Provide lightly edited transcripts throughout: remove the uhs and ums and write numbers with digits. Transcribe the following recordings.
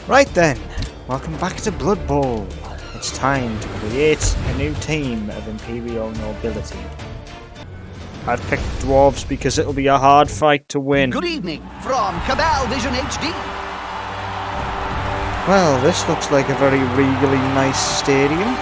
Right then, welcome back to Blood Bowl. It's time to create a new team of Imperial Nobility. I've picked Dwarves because it'll be a hard fight to win. Good evening from Cabal Vision HD. Well, this looks like a very regally nice stadium.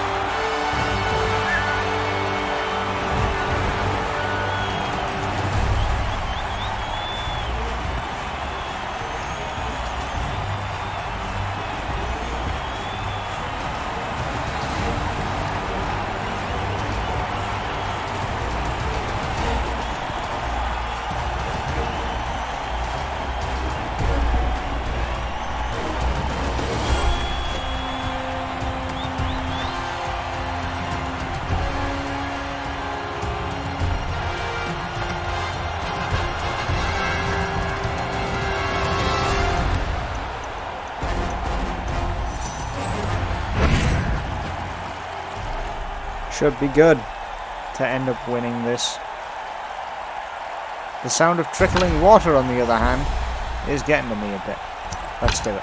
Should be good to end up winning this. The sound of trickling water, on the other hand, is getting to me a bit. Let's do it.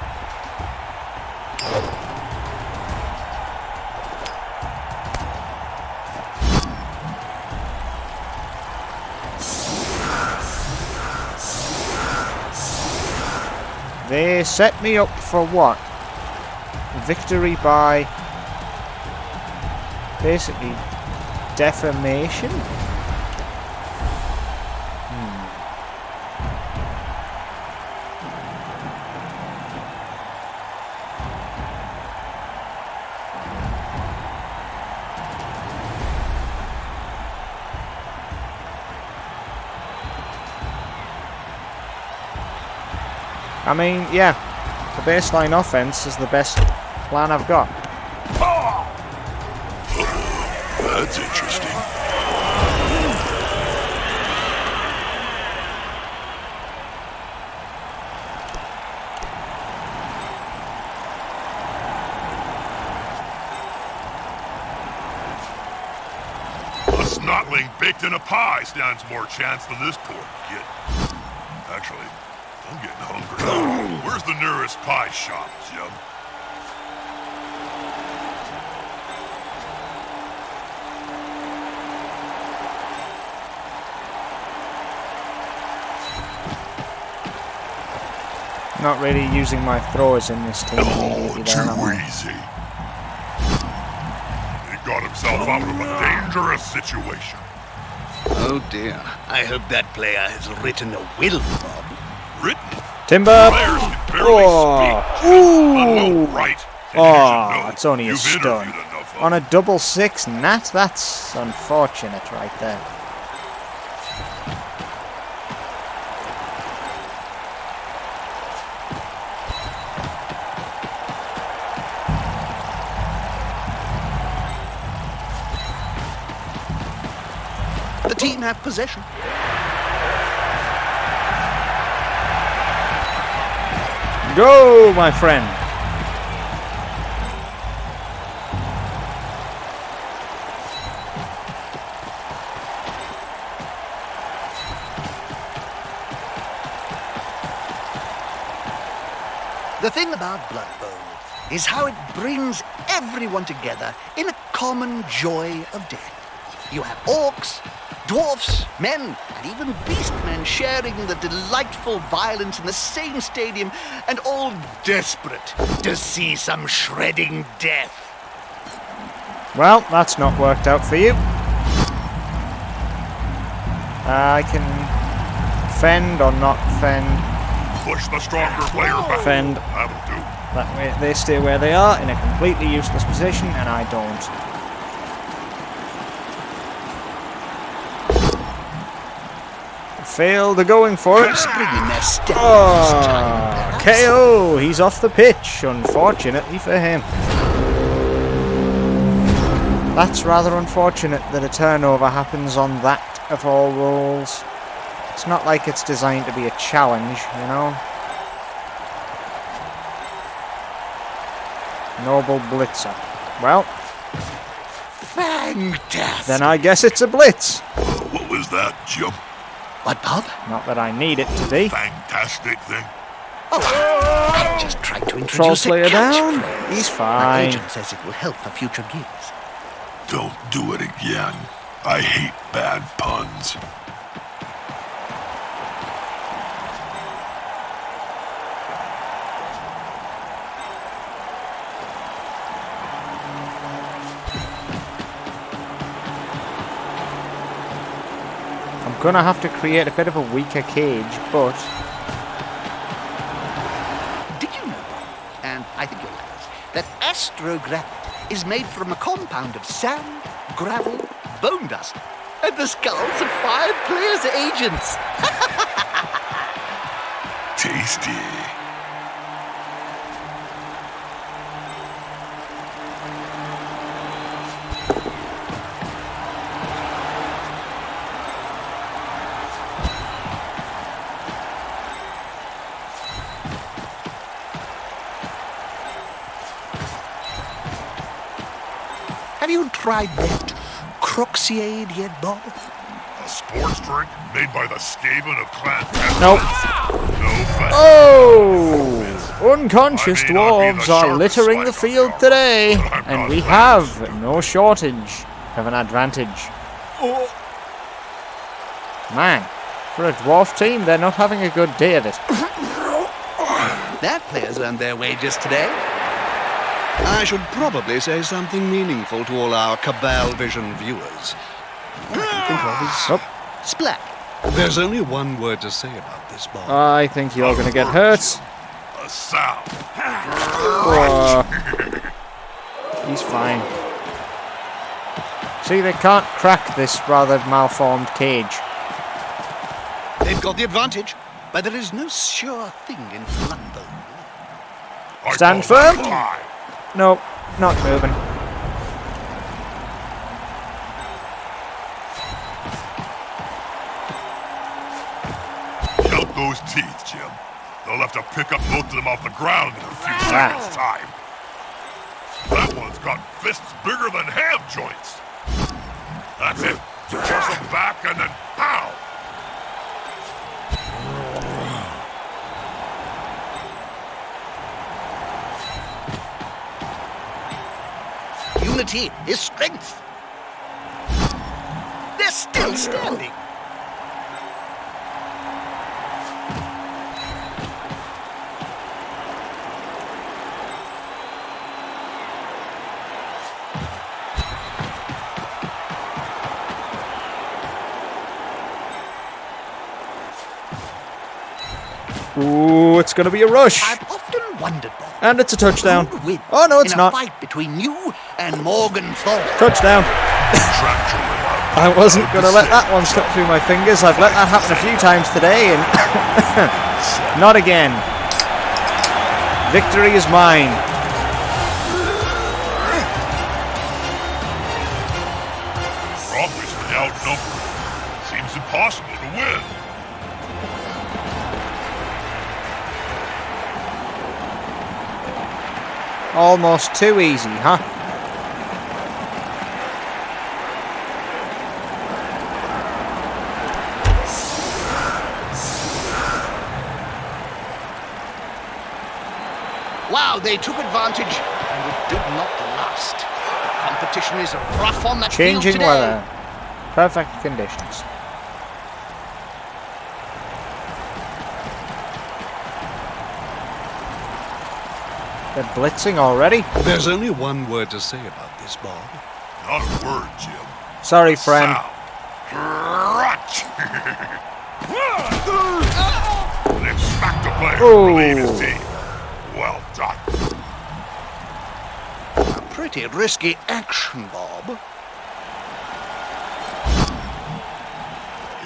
They set me up for what? Victory by basically defamation? I mean, yeah, the baseline offense is the best plan I've got. That's interesting. A snotling baked in a pie stands more chance than this poor kid. Actually, I'm getting hungry. Where's the nearest pie shop, Jim? Not really using my throwers in this team. Oh, too easy. He got himself out of a dangerous situation. Oh dear. I hope that player has written a will, Bob. Written? Timber! Players can barely speak. Ooh! Right. Oh, it's only a You've stun. interviewed enough of On a double six nat? That's unfortunate right there. The team have possession. Go, my friend! The thing about Blood Bowl is how it brings everyone together in a common joy of death. You have orcs, dwarfs, men, and even beastmen sharing the delightful violence in the same stadium, and all desperate to see some shredding death. Well, that's not worked out for you. I can fend or not fend. Push the stronger player back. Fend. That'll do. That way they stay where they are in a completely useless position, and I don't. Failed going for it. Bringing their step Oh, KO! He's off the pitch, unfortunately for him. That's rather unfortunate that a turnover happens on that of all rolls. It's not like it's designed to be a challenge, you know? Noble Blitzer. Well, Fantastic. then I guess it's a blitz. What was that, Jim? What, Bob? Not that I need it to be. Fantastic thing. Oh, I just tried to Troll introduce a player down. catchphrase. He's My fine. agent says it will help for future gigs. Don't do it again. I hate bad puns. I'm gonna have to create a bit of a weaker cage, but Did you know, and I think you'll like this, that astrogranite is made from a compound of sand, gravel, bone dust, and the skulls of 5 players' agents? Tasty. Have you tried that Croxiade yet, Bob? A sports drink made by the Skaven of Clan nope. No thanks. Oh! Unconscious I may not be dwarves the are sharpest littering the spike on field the armor, today, but I'm and not we that have no shortage of an advantage. Man, for a dwarf team, they're not having a good day of it. That player's earned their wages today. I should probably say something meaningful to all our Cabal Vision viewers. All I can think of is Oh, splat. There's only one word to say about this, Bob. I think you're gonna get hurt. A sound. Oh, he's fine. See, they can't crack this rather malformed cage. They've got the advantage. But there is no sure thing in Blood Bowl. I Stand call that firm. a lie. Nope, not moving. Count those teeth, Jim. They'll have to pick up both of them off the ground in a few Wow. seconds' time. That one's got fists bigger than ham joints. That's it. Force them back and then pow! Unity is strength. They're still standing. Ooh, it's gonna be a rush. I've often wondered, Bob, And it's a touchdown. who would win Oh, no, it's in not. a fight between you and Morgan Thorne. Touchdown. Trapped you I wasn't going to let that one slip through my fingers. I've let that happen a few times today, and not again. Victory is mine. We're obviously outnumbered. Seems impossible to win. Almost too easy, huh? Wow, they took advantage, and it did not last. The competition is rough on that field Changing today. weather. Perfect conditions. They're blitzing already? There's only one word to say about this, Bob. Not a word, Jim. Sorry, friend. Sound. Grudge! They've smacked a player to relieve his team. Well done. Pretty risky action, Bob.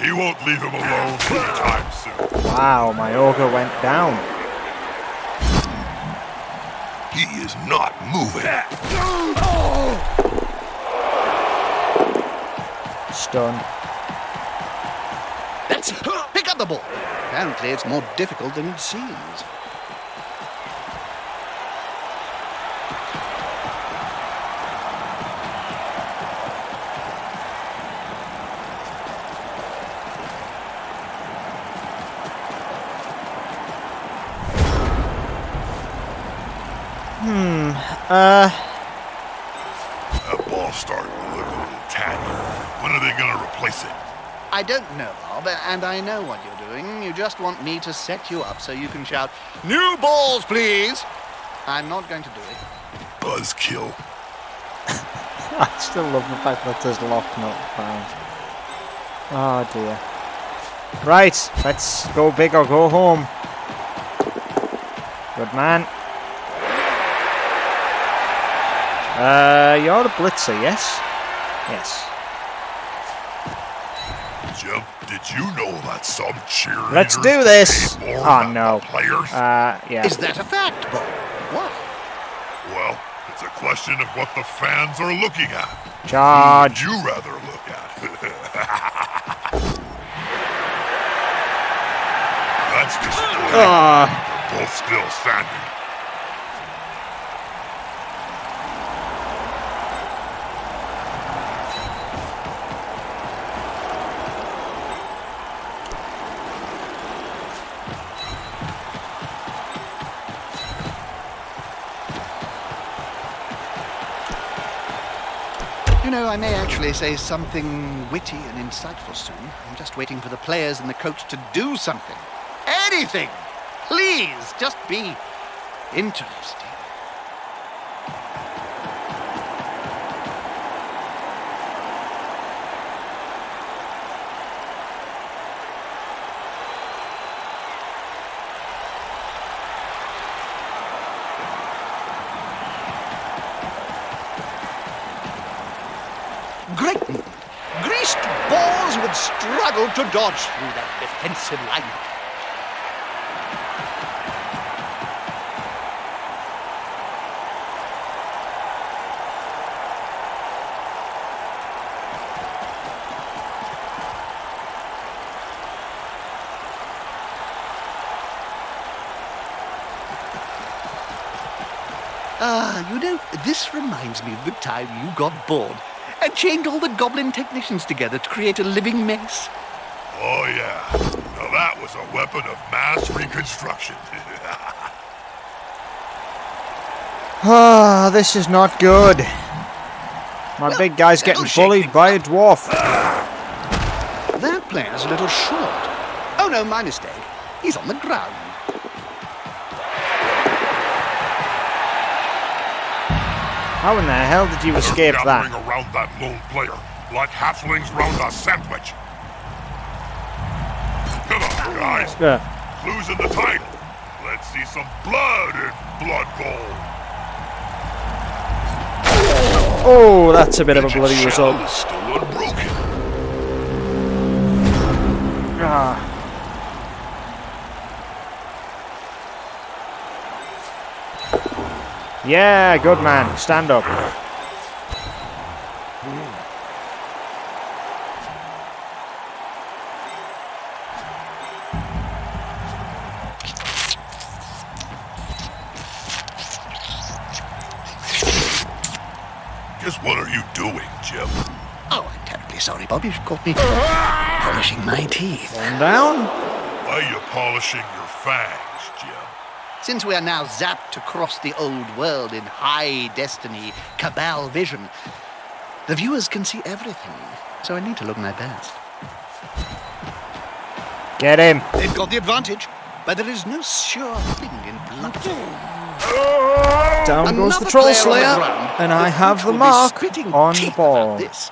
He won't leave him alone anytime soon. Wow, my ogre went down. He is not moving. Stunned. That's it. Pick up the ball. Apparently, it's more difficult than it seems. That ball's starting to look a little tatty. When are they gonna replace it? I don't know, Bob, and I know what you're doing. You just want me to set you up so you can shout, "New balls, please!" I'm not going to do it. Buzzkill. I still love the fact that there's lock not found. Oh dear. Right, let's go big or go home. Good man. You're the blitzer, yes? Yes. Jim, did you know that some cheerleaders Let's do this! pay more Oh than no. the players? Yeah. Is that a fact, Bob? Why? Well, it's a question of what the fans are looking at. Charge. Who would you rather look at? That's disappointing. They're both still standing. You know, I may actually say something witty and insightful soon. I'm just waiting for the players and the coach to do something. Anything! Please, just be interesting. Great movement. Greased balls would struggle to dodge through that defensive line. You know, this reminds me of the time you got bored and chained all the goblin technicians together to create a living mess. Oh yeah. Now that was a weapon of mass reconstruction. Ah, this is not good. My big guy's getting that'll shake bullied things by a dwarf. That player's a little short. Oh no, my mistake. He's on the ground. How in the hell did you escape They're that? gathering around that lone player, like halflings round a sandwich. Come on, guys. Clues in the title. Let's see some blood in Blood Bowl. Oh, that's a bit of a Legend bloody shell result. is still unbroken. Ah. Yeah, good man. Stand up. Just what are you doing, Jim? Oh, I'm terribly sorry, Bob. You caught me polishing my teeth. One down. Why are you polishing your fangs, Jim? Since we are now zapped across the old world in high destiny cabal vision, the viewers can see everything. So I need to look my best. Get him. They've got the advantage, but there is no sure thing in blood. Down goes Another the Troll player on the Slayer. ground, And I the have coach the will be mark spitting on the teeth about ball. this.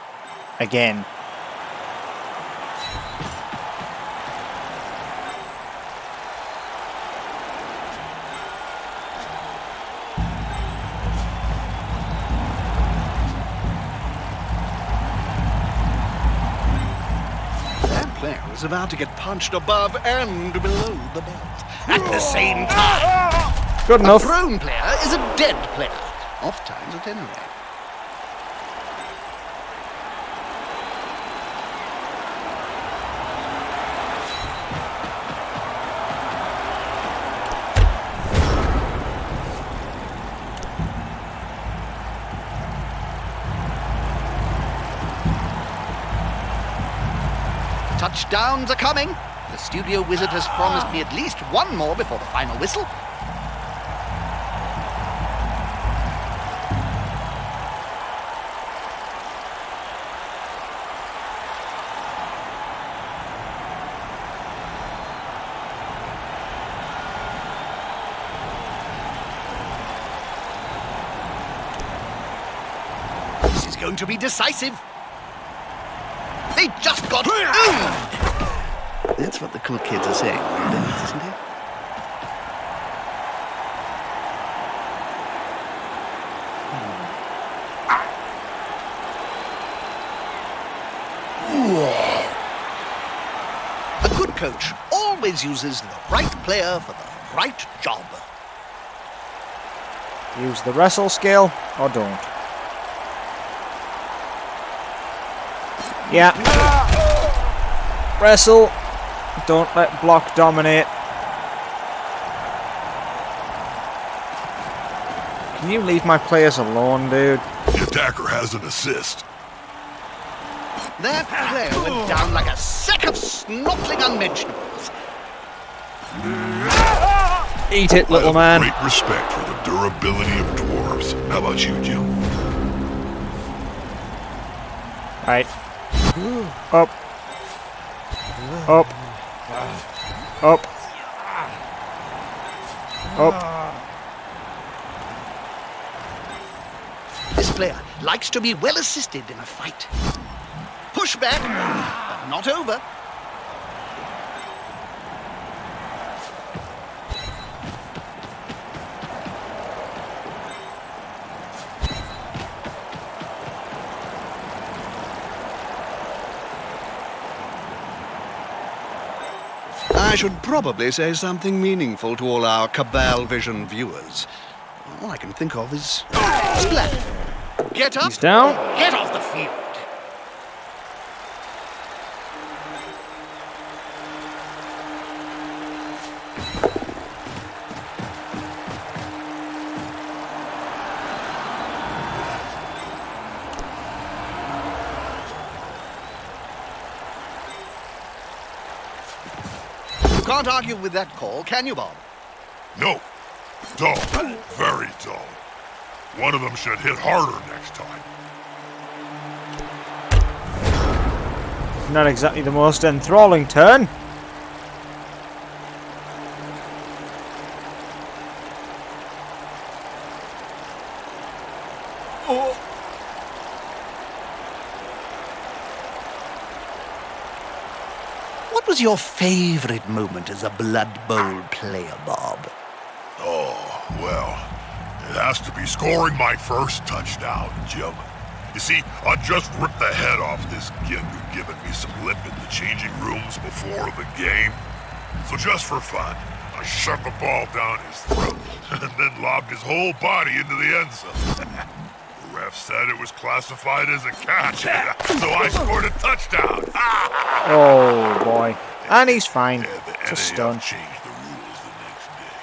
Again. That player is about to get punched above and below the belt at the same time. Good A enough. prone player is a dead player, oft times at any rate. Touchdowns are coming. The studio wizard has promised me at least one more before the final whistle. going to be decisive. They just got owned. That's what the cool kids are saying nowadays, isn't it? A good coach always uses the right player for the right job. Use the wrestle skill or don't. Yeah. Wrestle. Don't let block dominate. Can you leave my players alone, dude? The attacker has an assist. That player went down like a sack of snortling unmentionables. Eat it, little I have man. great respect for the durability of dwarves. How about you, Jim? Right. Up. Up. Up. Up. This player likes to be well assisted in a fight. Push back, but not over. I should probably say something meaningful to all our Cabal Vision viewers. All I can think of is Splat. Get up. He's down. Get off the field. You can't argue with that call, can you, Bob? No. Dull. Very dull. One of them should hit harder next time. Not exactly the most enthralling turn. What was your favorite moment as a Blood Bowl player, Bob? Oh, well, it has to be scoring my first touchdown, Jim. You see, I just ripped the head off this kid who'd given me some lip in the changing rooms before the game. So just for fun, I shoved the ball down his throat and then lobbed his whole body into the end zone. The ref said it was classified as a catch, so I scored a touchdown. Oh boy. And he's fine. Yeah, the It's a NAF stun. changed the rules the next day.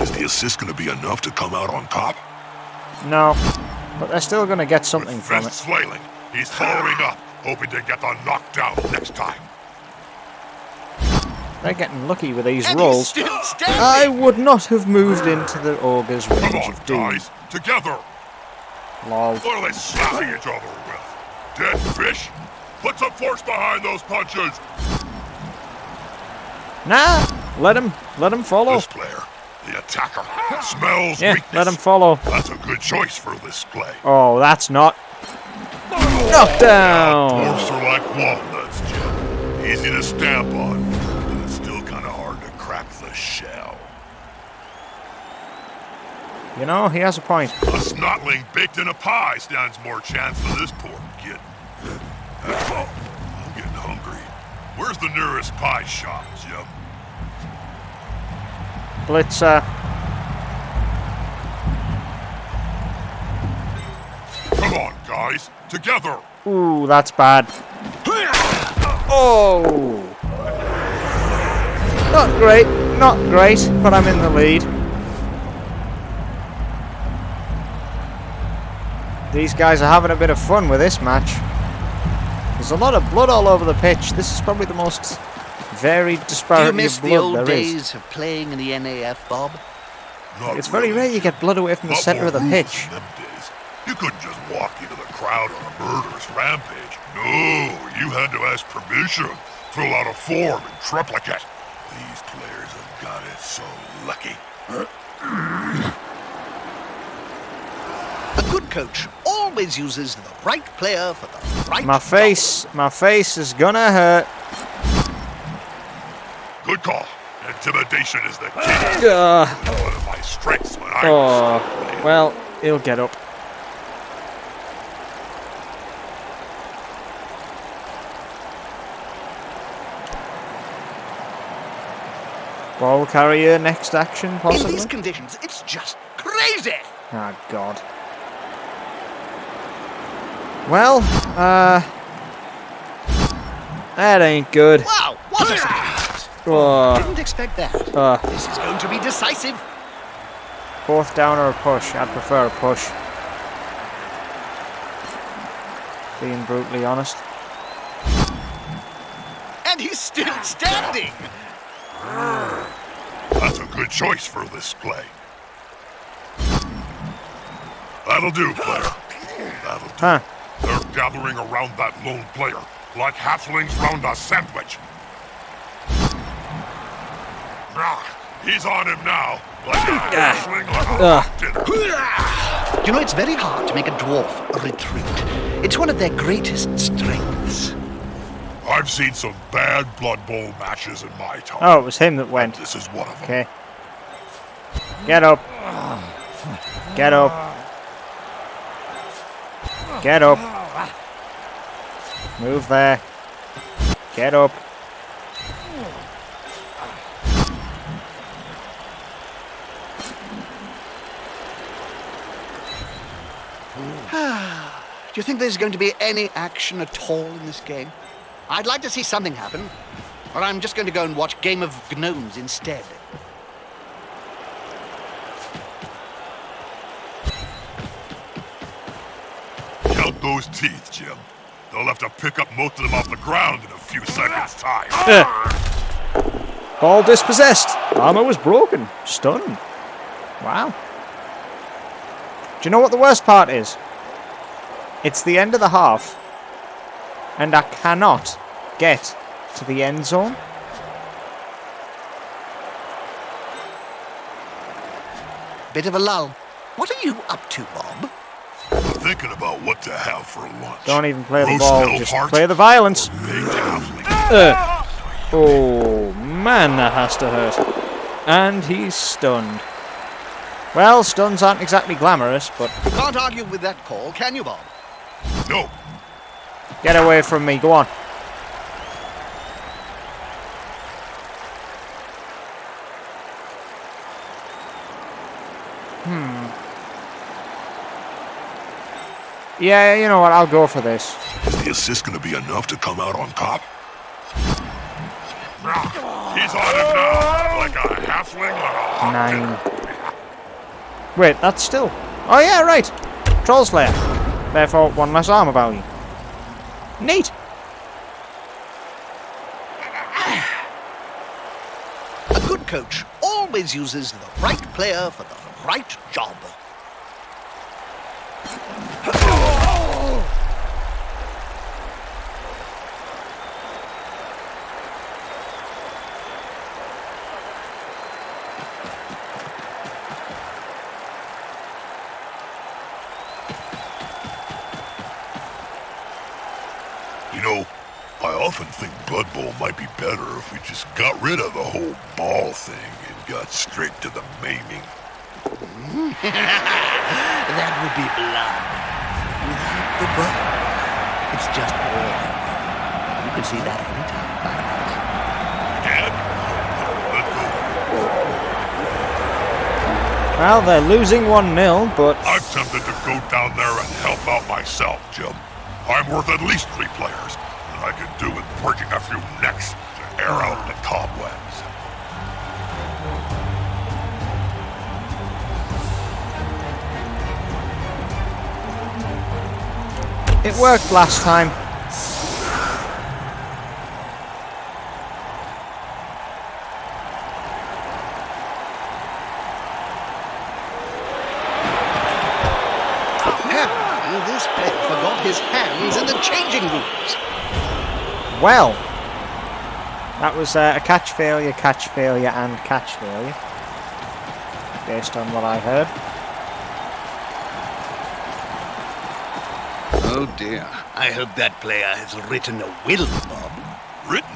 Is the assist going to be enough to come out on top? No. But they're still going to get something With from it. fists flailing, he's following up, hoping to get the knockdown next time. They're getting lucky with these And rolls. he's still standing. I would not have moved into the ogre's Come range on, of doom. guys, together! Lol. What are they slapping each other with? Dead fish? Put some force behind those punches! Nah, let him follow. This player, the attacker, smells Yeah, weakness. let him follow. That's a good choice for this play. Oh, that's not. Knockdown! Dwarfs are like walnuts, Jim. Easy to stamp on, but it's still kind of hard to crack the shell. You know, he has a point. A snotling baked in a pie stands more chance than this poor kid. I'm getting hungry. Where's the nearest pie shop, Jim? Blitzer. Come on, guys, together! Ooh, that's bad. Oh! Not great, but I'm in the lead. These guys are having a bit of fun with this match. There's a lot of blood all over the pitch. This is probably the most varied Do you disparity miss of the blood old there is. days of playing in the NAF, Bob? Not It's very really, rare you Jim. get blood away from the Lot center more of the rules pitch. in them days. You couldn't just walk into the crowd on a murderous rampage. No, you had to ask permission, fill out a form, and triplicate. These players have got it so lucky. coach always uses the right player for the right My face is gonna hurt. Good call. Intimidation is the key. One of my strengths when I'm Well, he'll get up. Ball carrier, next action, In possibly? these conditions, it's just crazy. Oh, God. Well, that ain't good. Wow, what a surprise. Oh, Didn't expect that. This is going to be decisive. fourth down or a push? I'd prefer a push. Being brutally honest. And he's still standing. That's a good choice for this play. That'll do, player. That'll do. Huh. They're gathering around that lone player, like halflings round a sandwich. He's on him now, like a halfling on a hot dinner. You know, it's very hard to make a dwarf retreat. It's one of their greatest strengths. I've seen some bad Blood Bowl matches in my time. Oh, it was him that went. This is one of them. Okay. Get up. Get up. Get up. Move there. Get up. Do you think there's going to be any action at all in this game? I'd like to see something happen, or I'm just going to go and watch Game of Gnomes instead. Count those teeth, Jim. They'll have to pick up most of them off the ground in a few seconds' time. Ball dispossessed. Armor was broken. Stunned. Wow. Do you know what the worst part is? It's the end of the half, and I cannot get to the end zone. Bit of a lull. What are you up to, Bob? I'm thinking about what to have for lunch. Don't even play the Roast ball, elf just heart, play the violence. baked halfling. Oh man, that has to hurt. And he's stunned. Well, stuns aren't exactly glamorous, but Can't argue with that call, can you, Bob? No, get away from me, go on. Yeah, you know what, I'll go for this. is the assist going to be enough to come out on top? He's on him now, like a halfling on a hot 9. dinner. Wait, that's still... Oh yeah, right. Troll Slayer. Therefore, 1 less armor value. Neat. A good coach always uses the right player for the right job. You know, I often think Blood Bowl might be better if we just got rid of the whole ball thing and got straight to the maiming. That would be blood. Without the bow, it's just war. You could see that anytime. Dad? Let's go. Well, they're losing 1-0, but... I'm tempted to go down there and help out myself, Jim. I'm worth at least 3 players, and I could do with breaking a few necks to air out the cobwebs. It worked last time. This player forgot his hands in the changing rooms. Well, that was a catch failure, and catch failure, based on what I heard. Oh dear. I hope that player has written a will, Bob. Written?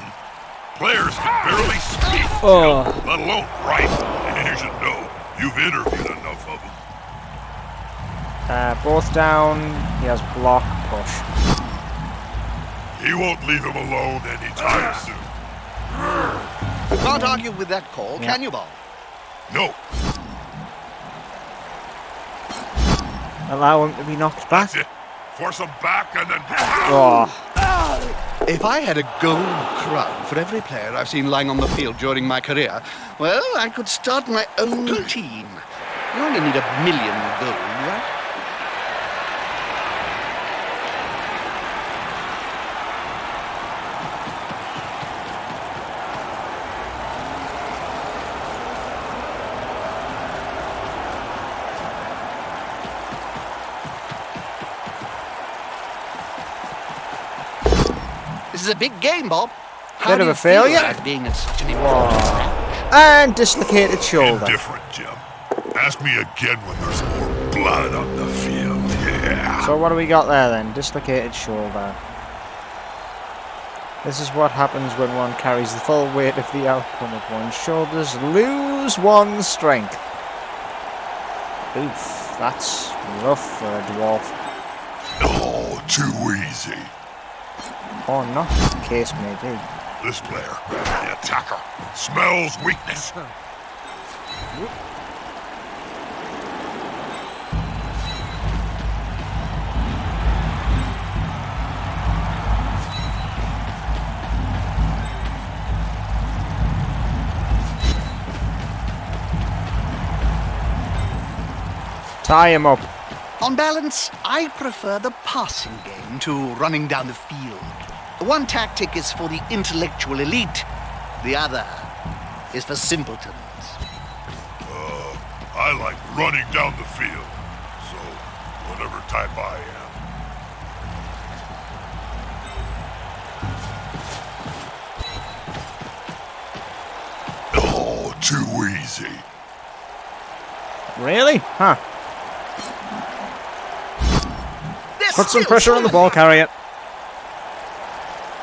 Players can barely speak, Oh. Jim, let alone write. And you should know, you've interviewed enough of them. Both down. He has block, push. He won't leave him alone anytime soon. You can't argue with that call, Yeah. can you, Bob? No, Allow him to be knocked back. that's it. Force him back and then... Oh. If I had a gold crown for every player I've seen lying on the field during my career, well, I could start my own team. You only need 1 million gold, right? This is a big game, Bob. How Bit do of you a failure. feel about being at such an important match? And dislocated shoulder. Indifferent, Jim. Ask me again when there's more blood on the field. Yeah. So what do we got there then? Dislocated shoulder. This is what happens when one carries the full weight of the outcome of one's shoulders. Lose one's strength. Oof, that's rough for a dwarf. Oh, too easy. Or not, the case may be. This player, the attacker, smells weakness. Tie him up. On balance, I prefer the passing game to running down the field. One tactic is for the intellectual elite. The other is for simpletons. I like running down the field. So, whatever type I am. Oh, too easy. Really? Huh. They're Put some still pressure on the ball carrier.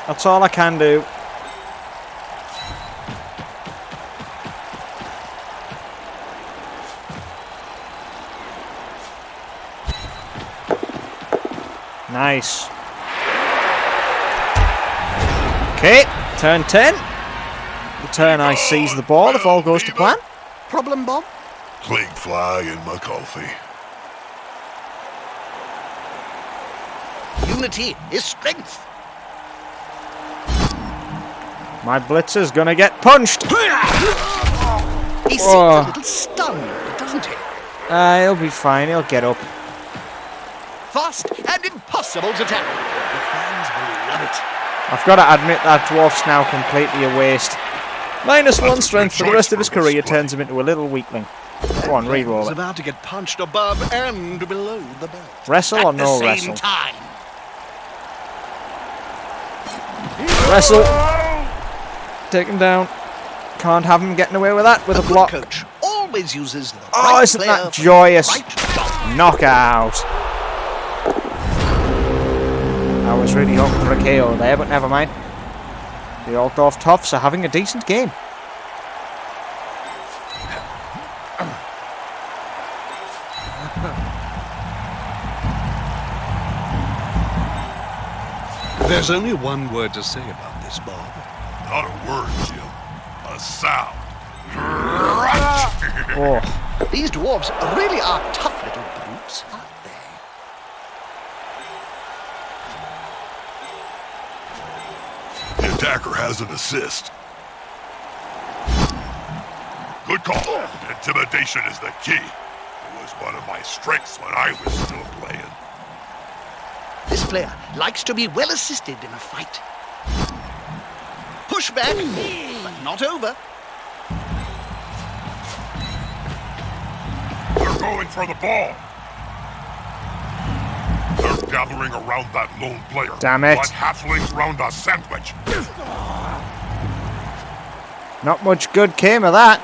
That's all I can do. Nice. Okay, turn 10. The turn I seize the ball if all goes to plan. Problem, Bob? Plague fly in my coffee. Unity is strength. My blitzer's gonna get punched. He seems Oh. a little stunned, doesn't he? He'll be fine, he'll get up. Fast and impossible to tackle. The fans will love it. I've got to admit that dwarf's now completely a waste. -1 strength for the rest of his career turns him into a little weakling. Go on, re-roll He's it. about to get punched above and below the belt. Wrestle or At the no same wrestle? time. Wrestle. Take him down. Can't have him getting away with that with a good block. coach always uses the Oh, right isn't player that for the joyous? right job. Knockout. I was really hoping for a KO there, but never mind. The Altdorf Toffs are having a decent game. There's only one word to say about this, Bob. Not a word, Jim. A sound. Oh, These dwarves really are tough little brutes, aren't they? The attacker has an assist. Good call. Intimidation is the key. It was one of my strengths when I was still playing. This player likes to be well assisted in a fight. Push back, but not over. They're going for the ball. They're gathering around that lone player. Damn it. Like halflings round a sandwich. not much good came of that.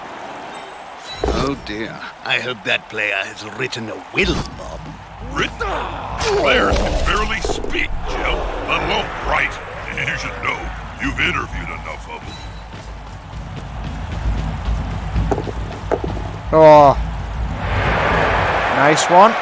Oh dear. I hope that player has written a will, Bob. Written. Players can barely speak. speak, Jim. Unload right. You should know. You've interviewed enough of them. Oh. Nice one.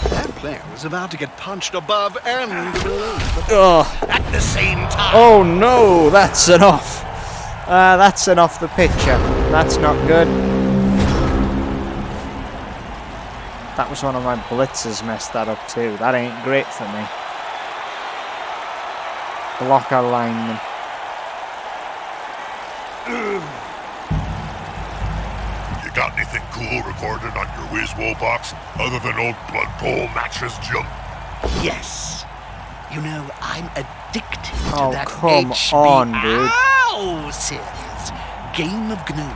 That player was about to get punched above and below Oh. at the same time. Oh no, that's enough. That's enough the picture. That's not good. That was one of my blitzers messed that up too. That ain't great for me. Block alignment. You got anything cool recorded on your WizWool box other than old Blood Bowl matches, Jim? Yes. You know, I'm addicted Oh, to that come HBO on, dude. series. Game of Gnome.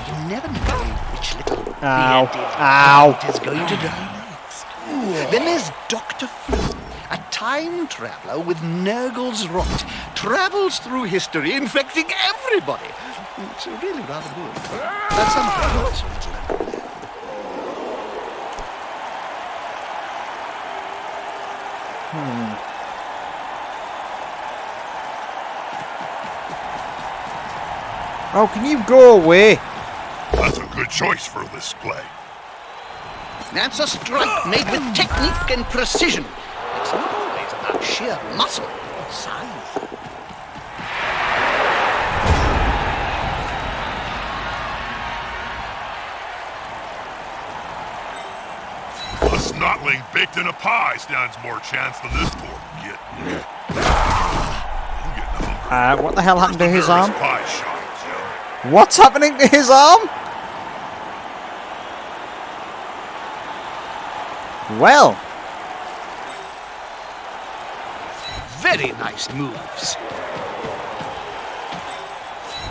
You never know which little Ow. bearded Ow. is going to die next. Then there's Dr. Flu, a time traveler with Nurgle's rot. Travels through history, infecting everybody. It's really rather good. But sometimes also a little unfair. Oh, can you go away? That's a good choice for this play. That's a strike made with technique and precision. It's not always about sheer muscle or size. A snotling baked in a pie stands more chance than this poor git. I'm getting hungry. What the hell happened to his Nearest arm? pie shop, Jim. What's happening to his arm? Well, Very nice moves.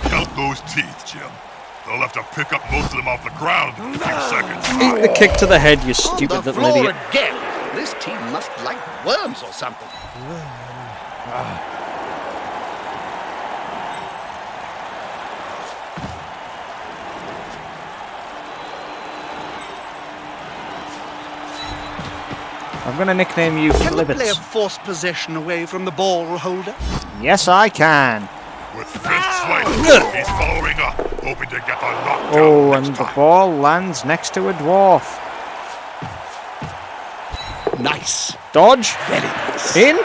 Count those teeth, Jim. They'll have to pick up most of them off the ground in a few seconds. eat the kick to the head, you On stupid the little floor idiot. again. This team must like worms or something. I'm gonna nickname you Can the player Flibbits. force possession away from the ball holder? Yes, I can. With fist swipe, he's following up, hoping to get the knockdown Oh, next and the time. ball lands next to a dwarf. Nice. Dodge. Very nice. In.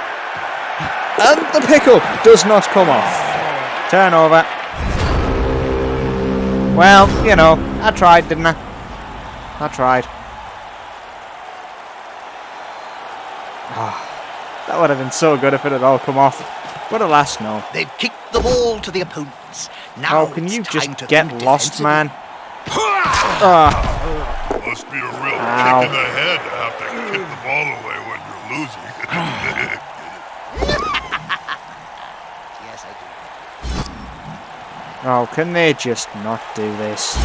And the pickle does not come off. Turnover. Well, you know, I tried, didn't I? I tried. That would have been so good if it had all come off. But alas, no. They've kicked the ball to the opponents. Now How can it's you time just to get think lost, defensively. man? Must be a real Ow. kick in the head to have to kick the ball away when you're losing. Yes, I do. Oh, can they just not do this?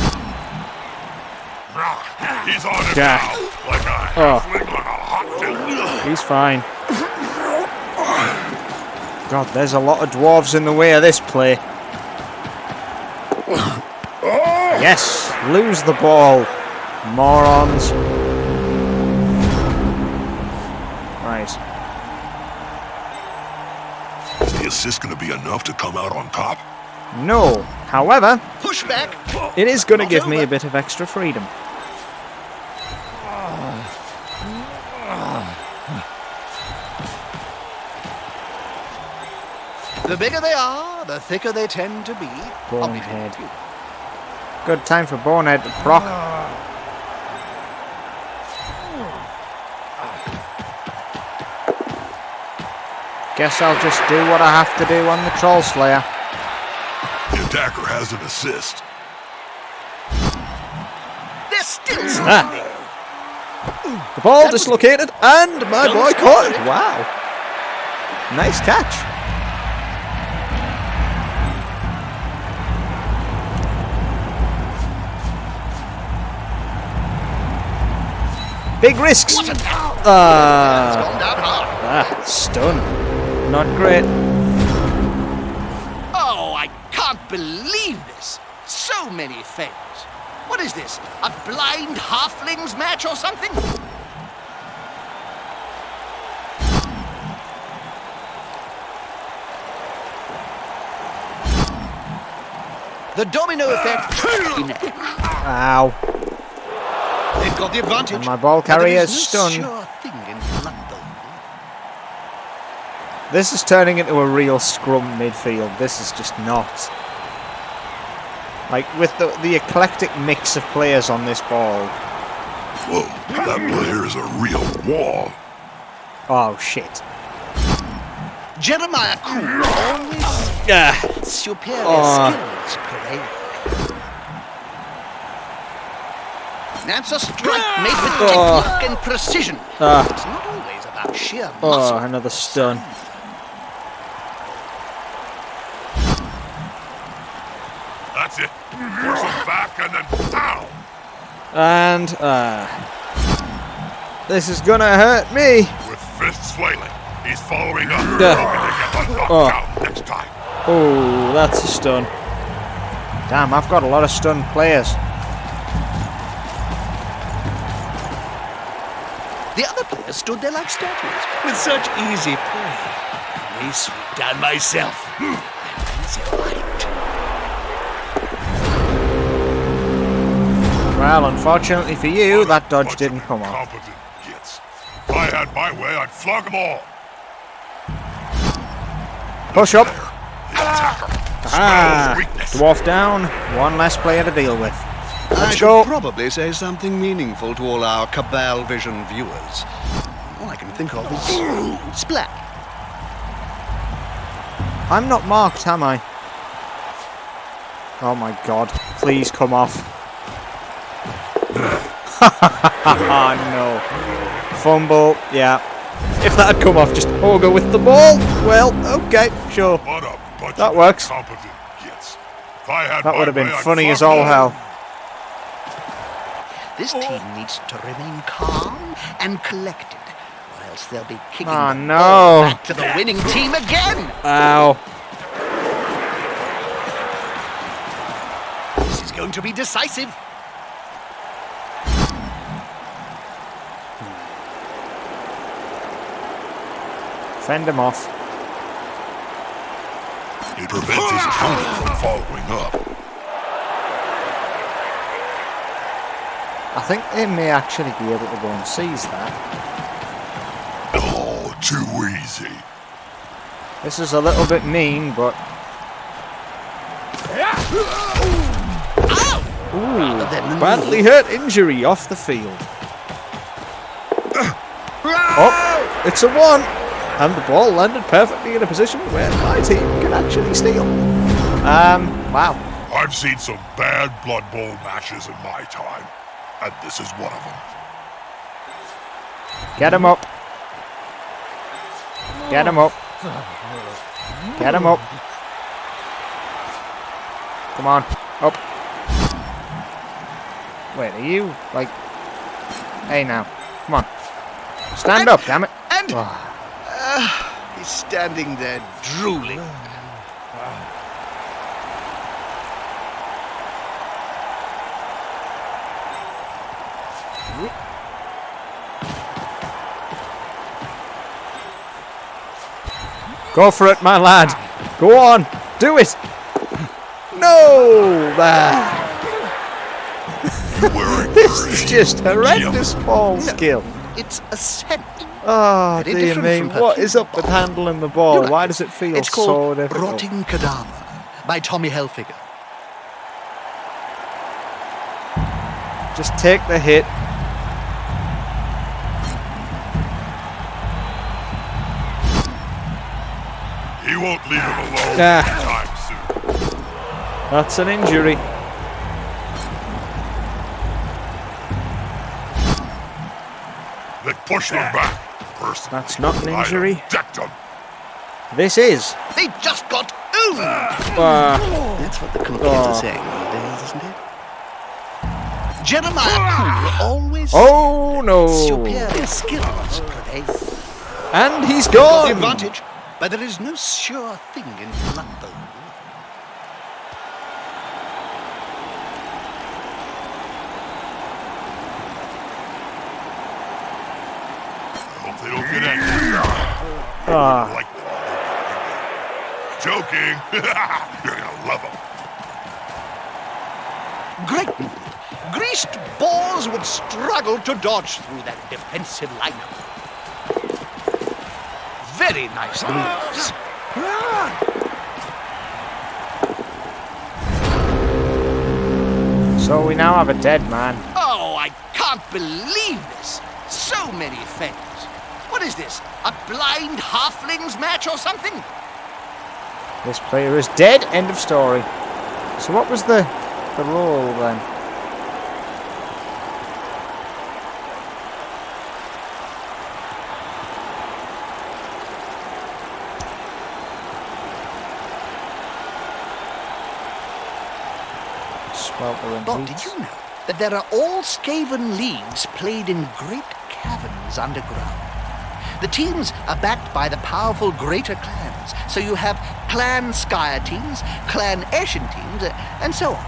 He's on it Yeah. now, like a Oh. halfling on a hot date. He's fine. God, there's a lot of dwarves in the way of this play. Yes, lose the ball, morons. Right. Is the assist going to be enough to come out on top? No, however, Push back. it is going to Not give me over. a bit of extra freedom. The bigger they are, the thicker they tend to be. Bonehead. Good time for Bonehead to proc. Guess I'll just do what I have to do on the Troll Slayer. The attacker has an assist. They're still standing. The ball dislocated, and my boy caught it. Wow. Nice catch. Big risks. What a down. It's gone down hard. Stun. Not great. Oh, I can't believe this. many fails. What is this? A blind halflings match or something? The domino effect. Ow. They've got the advantage. And my ball But there carrier is is no stunned. sure thing in Blood Bowl. This is turning into a real scrum midfield. This is just not. Like, with the eclectic mix of players on this ball. Whoa, that player is a real wall. Oh, shit. Jeremiah Cool always superior skills prevail. That's a strike made with technique and precision. It's not always about sheer muscle. Oh, another stun. That's it. Force him back and then pow! And, this is gonna hurt me. With fists flailing, he's following up. Duh. Hoping to get the knockout next time. Oh, that's a stun. Damn, I've got a lot of stunned players. The other players stood there like statues, with such easy play. I may swoop down myself. It's right. Well, unfortunately for you, that dodge Bunch didn't of come off. incompetent gits. If I had my way, I'd flog them all. Push up. The attacker. Ah, Smells weakness. dwarf down. One less player to deal with. I Let's should go. probably say something meaningful to all our Cabal Vision viewers. All I can think of is Splat. I'm not marked, am I? Oh my god. Please come off. No. Fumble, yeah. If that had come off, just ogre with the ball. Well, okay, sure. What a bunch That of works. incompetent gits. If I had That my would have been way, I'd funny flog as all them hell. This team needs to remain calm and collected, or else they'll be kicking Oh, the no. ball back to the winning team again. Ow. This is going to be decisive. Fend him off. It prevents his opponent from following up. I think they may actually be able to go and seize that. Oh, too easy. This is a little bit mean, but... Ooh, badly hurt injury off the field. Oh, it's a 1! And the ball landed perfectly in a position where my team can actually steal. Wow. I've seen some bad Blood Bowl matches in my time, and this is one of them. Get him up. Get him up. Get him up. Come on, up. Wait, are you, like... Hey now, come on. Stand up, damn it. And Oh, he's standing there drooling. go for it, my lad. Go on, do it. No, there. This is just horrendous ball skill. It's a scent. Oh, Very dear different me. from What perfume is up with ball. handling the ball? You're Why right. does it feel It's so called difficult? Rotting Cadaver by Tommy Hilfiger. Just take the hit. He won't leave him alone Ah. anytime soon. That's an injury. They pushed him back. Personally, That's not an I'd injury. have decked him. This is. They just got owned. That's what the cookies are saying these days, isn't it? Jeremiah Cool always Oh no. superior skills prevail. And he's Got gone. the advantage, but there is no sure thing in Blood Bowl. they don't get angry. Ah. Like them. Joking. You're gonna love them. Great movement. Greased boars would struggle to dodge through that defensive lineup. Very nice moves. So we now have a dead man. Oh, I can't believe this. So many fails. What is this? A blind halflings match or something? This player is dead. End of story. So what was the role then? Swelter and Bob, Heat. did you know that there are all Skaven leagues played in great caverns underground? The teams are backed by the powerful greater clans, so you have Clan Skyer teams, Clan Ashen teams, and so on.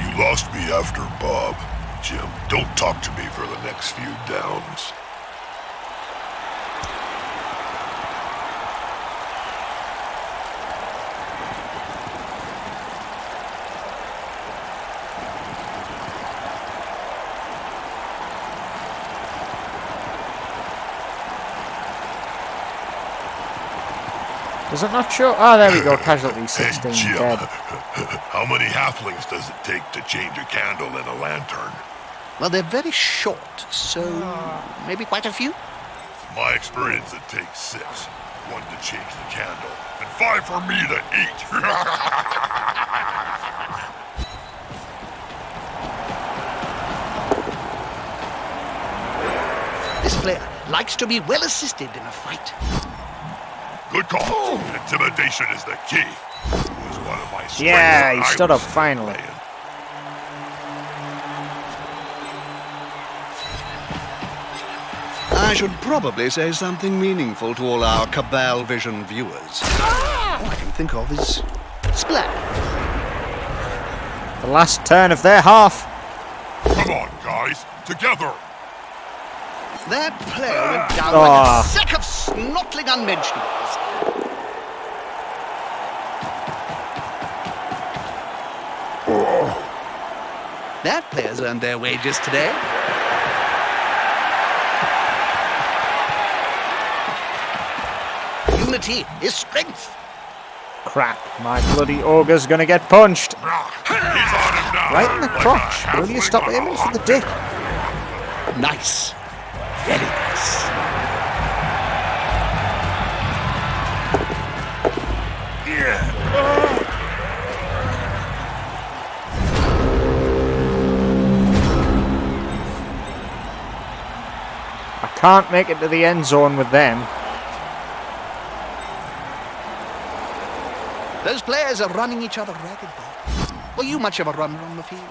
You lost me after Bob. Jim, don't talk to me for the next few downs. Does it not show? Oh, there we go. Casualty 16 Hey, Jim, dead. how many halflings does it take to change a candle in a lantern? Well, they're very short, so maybe quite a few? My experience, it takes 6. 1 to change the candle, and 5 for me to eat. This player likes to be well assisted in a fight. Good call. Intimidation is the key. It was one of my strengths Yeah, when he I stood was up finally. playing. I should probably say something meaningful to all our Cabal Vision viewers. All I can think of is Splat. The last turn of their half. Come on, guys, together. That player went down Ah. like a sack of snortling unmentionables. That player's earned their wages today. Unity is strength. Crap, my bloody ogre's gonna get punched. He's on him now. Right in the crotch. Will you stop aiming for the dick? Nice. Very nice. I can't make it to the end zone with them. Those players are running each other ragged, Bob. Were you much of a runner on the field?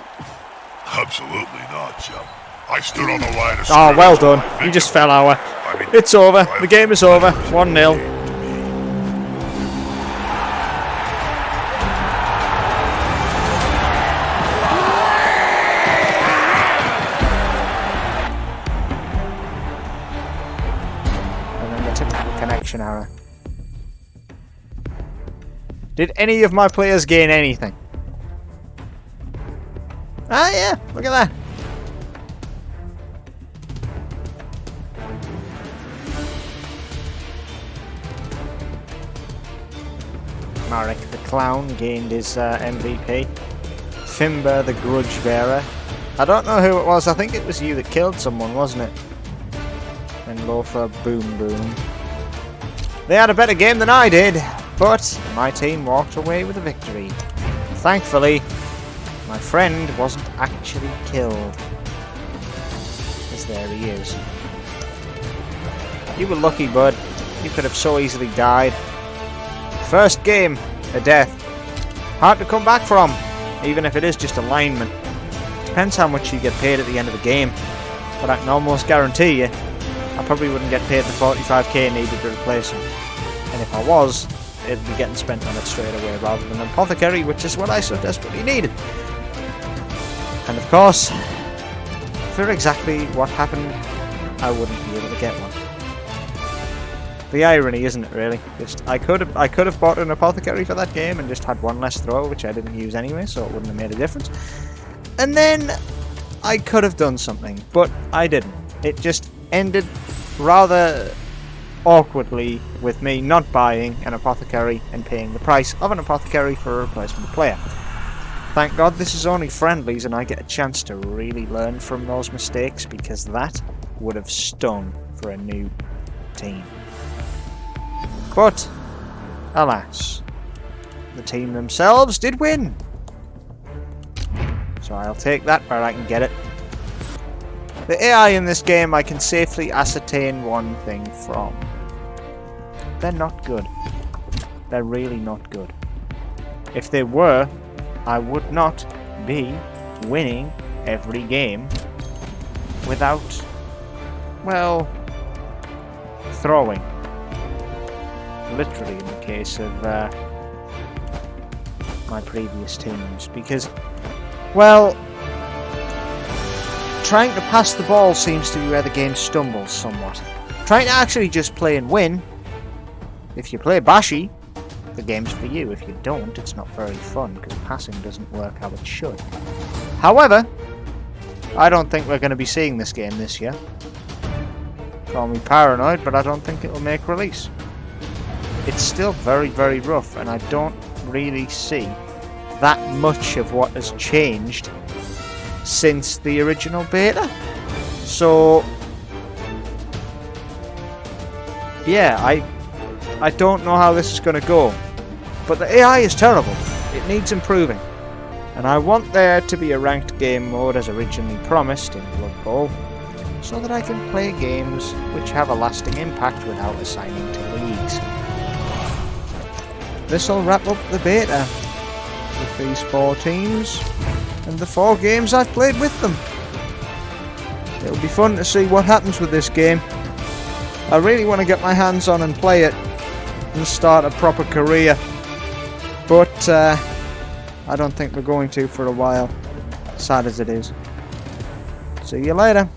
Absolutely not, Jim. I stood on the line of Oh, well scrimmage done. with my You just finger. fell our. I mean, It's over. The game is over. 1-0. And then the typical connection error. Did any of my players gain anything? Ah, yeah. Look at that. Marek the Clown gained his MVP. Fimber the Grudge Bearer. I don't know who it was. I think it was you that killed someone, wasn't it? And Loafer Boom Boom. They had a better game than I did, but my team walked away with a victory. Thankfully, my friend wasn't actually killed. As there he is. You were lucky, bud. You could have so easily died. First game, a death. Hard to come back from, even if it is just a lineman. Depends how much you get paid at the end of the game. But I can almost guarantee you, I probably wouldn't get paid the 45k needed to replace him. And if I was, it'd be getting spent on it straight away rather than an apothecary, which is what I so desperately needed. And of course, for exactly what happened, I wouldn't be able to get one. The irony, isn't it, really? Just I could have bought an apothecary for that game and just had one less throw, which I didn't use anyway, so it wouldn't have made a difference. And then I could have done something, but I didn't. It just ended rather awkwardly with me not buying an apothecary and paying the price of an apothecary for a replacement player. Thank God this is only friendlies and I get a chance to really learn from those mistakes, because that would have stung for a new team. But, alas, the team themselves did win. So I'll take that where I can get it. The AI in this game I can safely ascertain one thing from. They're not good. They're really not good. If they were, I would not be winning every game without, well, throwing. Literally in the case of my previous teams, because, well, trying to pass the ball seems to be where the game stumbles somewhat. Trying to actually just play and win, if you play Bashi, the game's for you. If you don't, it's not very fun, because passing doesn't work how it should. However, I don't think we're going to be seeing this game this year. Call me paranoid, but I don't think it will make release. It's still very, very rough, and I don't really see that much of what has changed since the original beta. So, yeah, I don't know how this is going to go. But the AI is terrible. It needs improving. And I want there to be a ranked game mode as originally promised in Blood Bowl, so that I can play games which have a lasting impact without assigning to leagues. This'll wrap up the beta with these 4 teams and the 4 games I've played with them. It'll be fun to see what happens with this game. I really want to get my hands on and play it and start a proper career, but I don't think we're going to for a while, sad as it is. See you later.